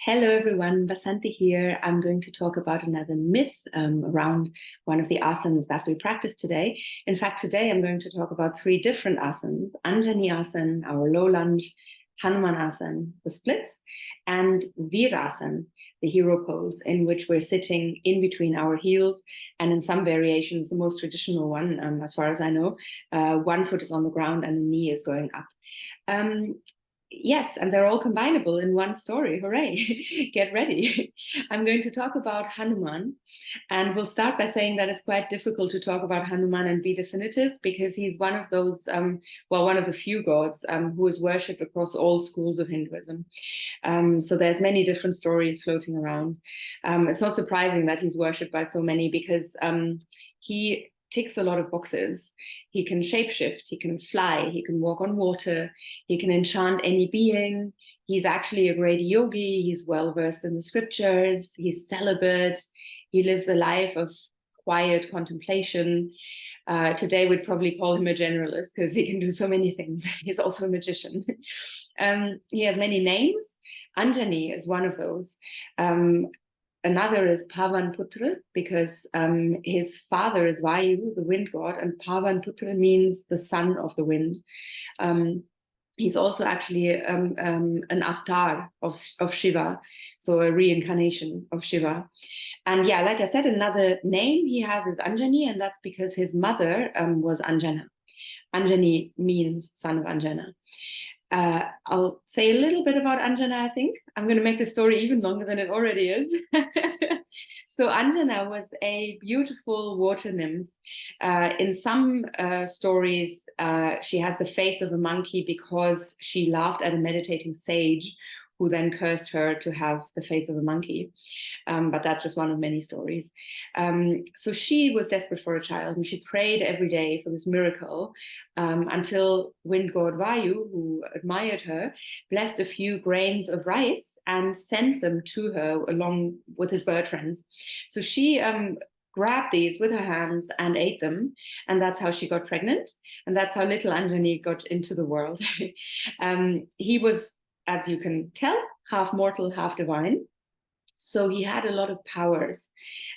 Hello everyone, Bassanti here. I'm going to talk about another myth around one of the asanas that we practice today. In fact, today I'm going to talk about three different asanas: Anjaneyasana, our low lunge, Hanumanasana, the splits, and Virasana, the hero pose, in which we're sitting in between our heels. And in some variations, the most traditional one, as far as I know, one foot is on the ground and the knee is going up. Yes, and they're all combinable in one story. Hooray! Get ready. I'm going to talk about Hanuman, and we'll start by saying that it's quite difficult to talk about Hanuman and be definitive because he's one of those, one of the few gods who is worshipped across all schools of Hinduism. So there's many different stories floating around. It's not surprising that he's worshipped by so many because he ticks a lot of boxes. He can shapeshift, he can fly, he can walk on water, he can enchant any being. He's actually a great yogi. He's well versed in the scriptures. He's celibate. He lives a life of quiet contemplation. Today we'd probably call him a generalist because he can do so many things. He's also a magician. He has many names. Anjaney is one of those. Another is Pavan Putra, because his father is Vayu, the wind god, and Pavan Putra means the son of the wind. He's also actually an avatar of Shiva, so a reincarnation of Shiva. And yeah, like I said, another name he has is Anjaney, and that's because his mother was Anjana. Anjaney means son of Anjana. I'll say a little bit about Anjana, I think. I'm going to make the story even longer than it already is. So Anjana was a beautiful water nymph. In some stories, she has the face of a monkey because she laughed at a meditating sage who then cursed her to have the face of a monkey. But that's just one of many stories. So she was desperate for a child, and she prayed every day for this miracle until wind god Vayu, who admired her, blessed a few grains of rice and sent them to her along with his bird friends. So she grabbed these with her hands and ate them, and that's how she got pregnant, and that's how little Anjaney got into the world. He was, as you can tell, half mortal, half divine. So he had a lot of powers.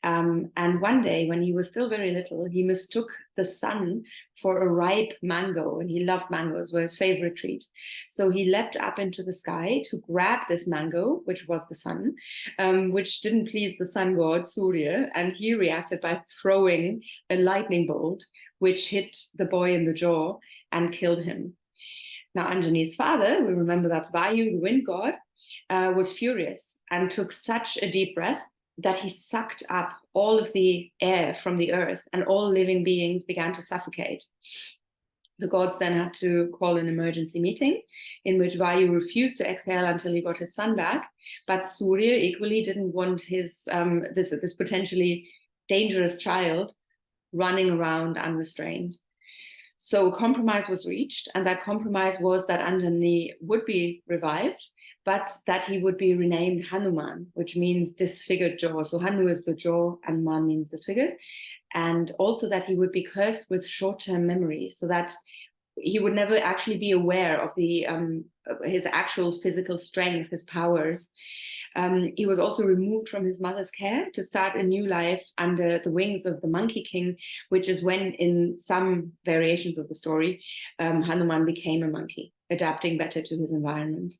And one day, when he was still very little, he mistook the sun for a ripe mango, and he loved mangoes, were his favorite treat. So he leapt up into the sky to grab this mango, which was the sun, which didn't please the sun god, Surya, and he reacted by throwing a lightning bolt, which hit the boy in the jaw and killed him. Now, Anjaney's father, we remember that's Vayu, the wind god, was furious and took such a deep breath that he sucked up all of the air from the earth, and all living beings began to suffocate. The gods then had to call an emergency meeting in which Vayu refused to exhale until he got his son back, but Surya equally didn't want his this potentially dangerous child running around unrestrained. So a compromise was reached, and that compromise was that Anjaney would be revived, but that he would be renamed Hanuman, which means disfigured jaw. So Hanu is the jaw, and Man means disfigured. And also that he would be cursed with short-term memory, so that he would never actually be aware of his actual physical strength, his powers. He was also removed from his mother's care to start a new life under the wings of the Monkey King, which is when, in some variations of the story, Hanuman became a monkey, adapting better to his environment.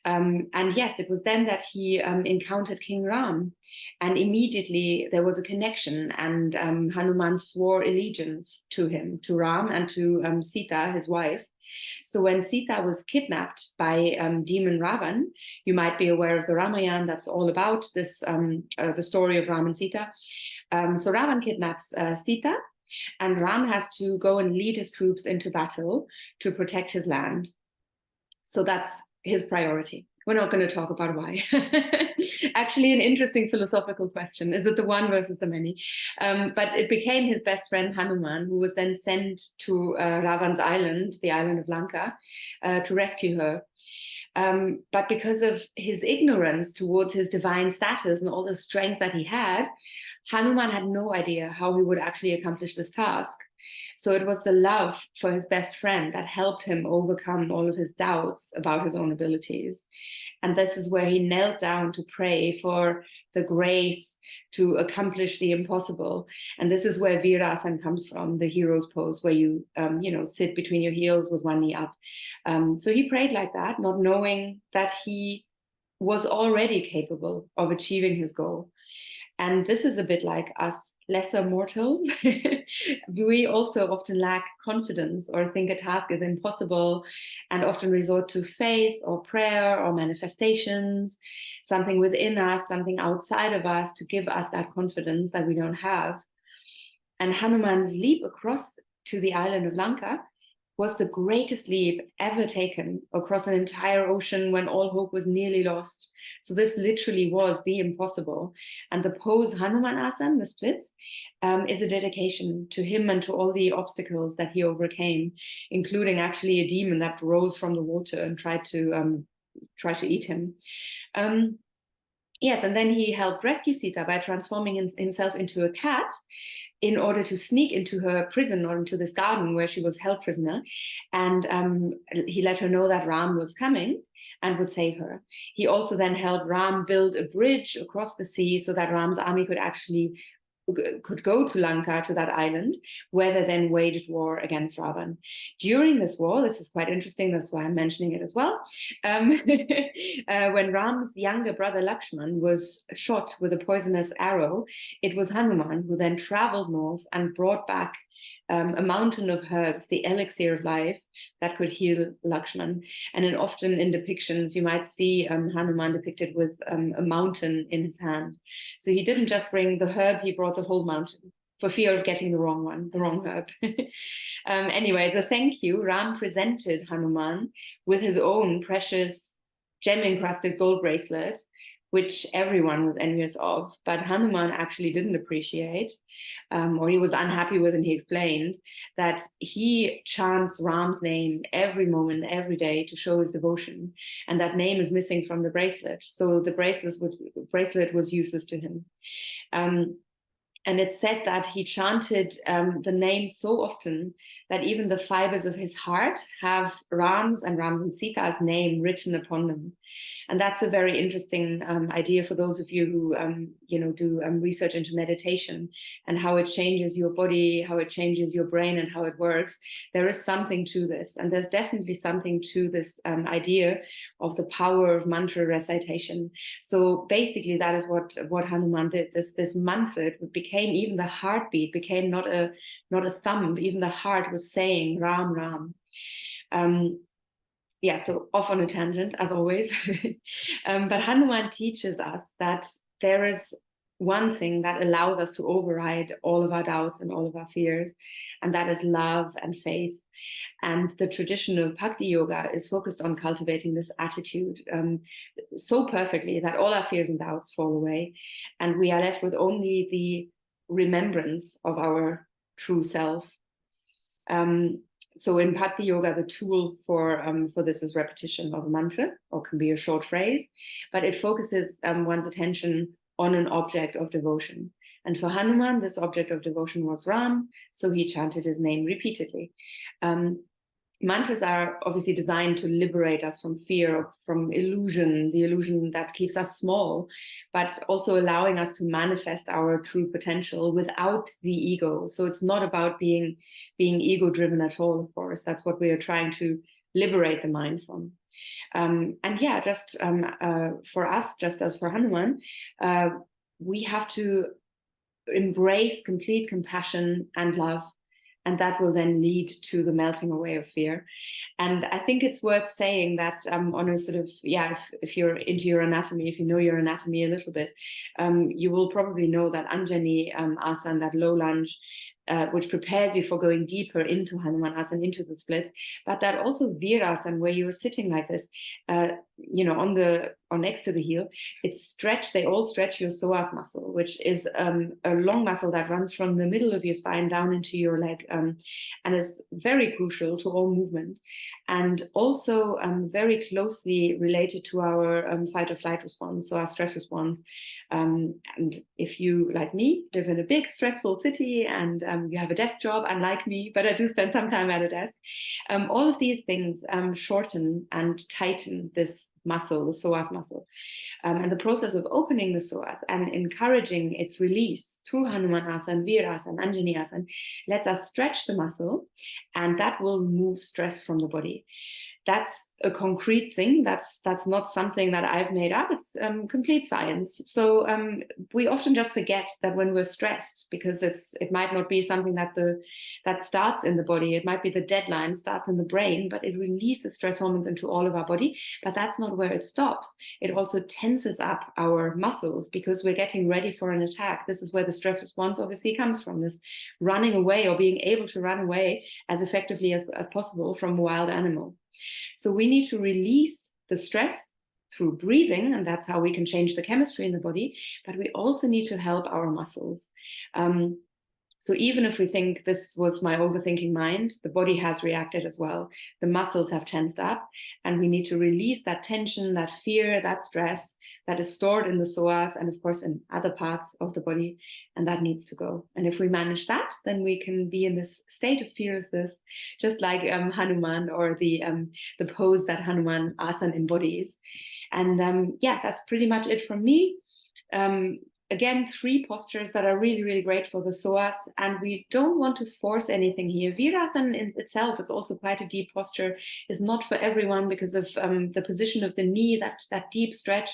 And yes, it was then that he encountered King Ram, and immediately there was a connection, and Hanuman swore allegiance to him, to Ram, and to Sita, his wife. So when Sita was kidnapped by demon Ravan, you might be aware of the Ramayana, that's all about this, the story of Ram and Sita. So Ravan kidnaps Sita, and Ram has to go and lead his troops into battle to protect his land. So that's his priority. We're not going to talk about why. Actually, an interesting philosophical question. Is it the one versus the many? But it became his best friend Hanuman, who was then sent to Ravan's island, the island of Lanka, to rescue her. But because of his ignorance towards his divine status and all the strength that he had, Hanuman had no idea how he would actually accomplish this task. So it was the love for his best friend that helped him overcome all of his doubts about his own abilities. And this is where he knelt down to pray for the grace to accomplish the impossible. And this is where Virasana comes from, the hero's pose, where you, sit between your heels with one knee up. So he prayed like that, not knowing that he was already capable of achieving his goal. And this is a bit like us lesser mortals. We also often lack confidence or think a task is impossible, and often resort to faith or prayer or manifestations, something within us, something outside of us to give us that confidence that we don't have. And Hanuman's leap across to the island of Lanka was the greatest leap ever taken across an entire ocean when all hope was nearly lost. So this literally was the impossible. And the pose Hanumanasana, the splits, is a dedication to him and to all the obstacles that he overcame, including actually a demon that rose from the water and tried to eat him. Yes, and then he helped rescue Sita by transforming himself into a cat in order to sneak into her prison or into this garden where she was held prisoner. And he let her know that Ram was coming and would save her. He also then helped Ram build a bridge across the sea so that Ram's army could go to Lanka, to that island, where they then waged war against Ravan. During this war, this is quite interesting, that's why I'm mentioning it as well, when Ram's younger brother Lakshman was shot with a poisonous arrow, it was Hanuman who then traveled north and brought back a mountain of herbs, the elixir of life, that could heal Lakshman. And then often in depictions, you might see Hanuman depicted with a mountain in his hand. So he didn't just bring the herb, he brought the whole mountain for fear of getting the wrong herb. Anyway, so thank you. Ram presented Hanuman with his own precious gem-encrusted gold bracelet, which everyone was envious of, but Hanuman actually didn't appreciate, or he was unhappy with, and he explained that he chants Ram's name every moment, every day to show his devotion, and that name is missing from the bracelet, so the bracelet was useless to him. And it's said that he chanted the name so often that even the fibers of his heart have Ram's and Sita's name written upon them. And that's a very interesting idea for those of you who do research into meditation and how it changes your body, how it changes your brain, and how it works. There is something to this, and there's definitely something to this idea of the power of mantra recitation. So basically, that is what Hanuman did. This mantra became, even the heartbeat became not a thumb. Even the heart was saying Ram, Ram. Yeah, so off on a tangent, as always. But Hanuman teaches us that there is one thing that allows us to override all of our doubts and all of our fears, and that is love and faith. And the tradition of Bhakti Yoga is focused on cultivating this attitude so perfectly that all our fears and doubts fall away, and we are left with only the remembrance of our true self. So in Bhakti Yoga, the tool for this is repetition of a mantra, or can be a short phrase, but it focuses one's attention on an object of devotion. And for Hanuman, this object of devotion was Ram, so he chanted his name repeatedly. Mantras are obviously designed to liberate us from fear, from illusion, the illusion that keeps us small, but also allowing us to manifest our true potential without the ego. So it's not about being ego-driven at all, of course. That's what we are trying to liberate the mind from. And yeah, just for us, just as for Hanuman, we have to embrace complete compassion and love. And that will then lead to the melting away of fear. And I think it's worth saying that on a sort of, if you're into your anatomy, if you know your anatomy a little bit, you will probably know that Anjaney Asana, that low lunge, which prepares you for going deeper into Hanumanasana, into the splits, but that also Virasana, where you're sitting like this, on next to the heel, they all stretch your psoas muscle, which is a long muscle that runs from the middle of your spine down into your leg, and is very crucial to all movement, and also very closely related to our fight or flight response, so our stress response. And if you, like me, live in a big stressful city and you have a desk job, unlike me, but I do spend some time at a desk. All of these things shorten and tighten this muscle, the psoas muscle. And the process of opening the psoas and encouraging its release through Hanumanasana and Virasana and Anjaneyasana lets us stretch the muscle, and that will remove stress from the body. That's a concrete thing. That's not something that I've made up. It's complete science. So we often just forget that when we're stressed, because it might not be something that starts in the body. It might be the deadline starts in the brain, but it releases stress hormones into all of our body. But that's not where it stops. It also tenses up our muscles because we're getting ready for an attack. This is where the stress response obviously comes from, this running away or being able to run away as effectively as possible from a wild animal. So we need to release the stress through breathing, and that's how we can change the chemistry in the body, but we also need to help our muscles. So even if we think this was my overthinking mind, the body has reacted as well. The muscles have tensed up, and we need to release that tension, that fear, that stress that is stored in the psoas and of course in other parts of the body, and that needs to go. And if we manage that, then we can be in this state of fearlessness, just like Hanuman, or the pose that Hanuman Asan embodies. And yeah, that's pretty much it from me. Again, 3 postures that are really, really great for the psoas, and we don't want to force anything here. Virasana in itself is also quite a deep posture. It's not for everyone because of the position of the knee, that deep stretch.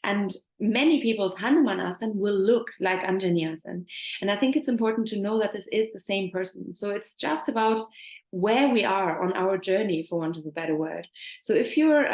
And many people's Hanumanasana will look like Anjaneyasana. And I think it's important to know that this is the same person. So it's just about where we are on our journey, for want of a better word. So if you're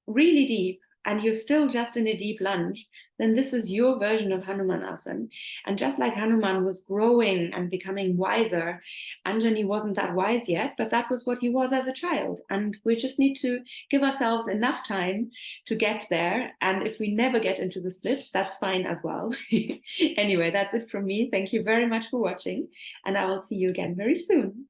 really deep, and you're still just in a deep lunge, then this is your version of Hanumanasana. And just like Hanuman was growing and becoming wiser, Anjaney wasn't that wise yet, but that was what he was as a child. And we just need to give ourselves enough time to get there. And if we never get into the splits, that's fine as well. Anyway, that's it from me. Thank you very much for watching, and I will see you again very soon.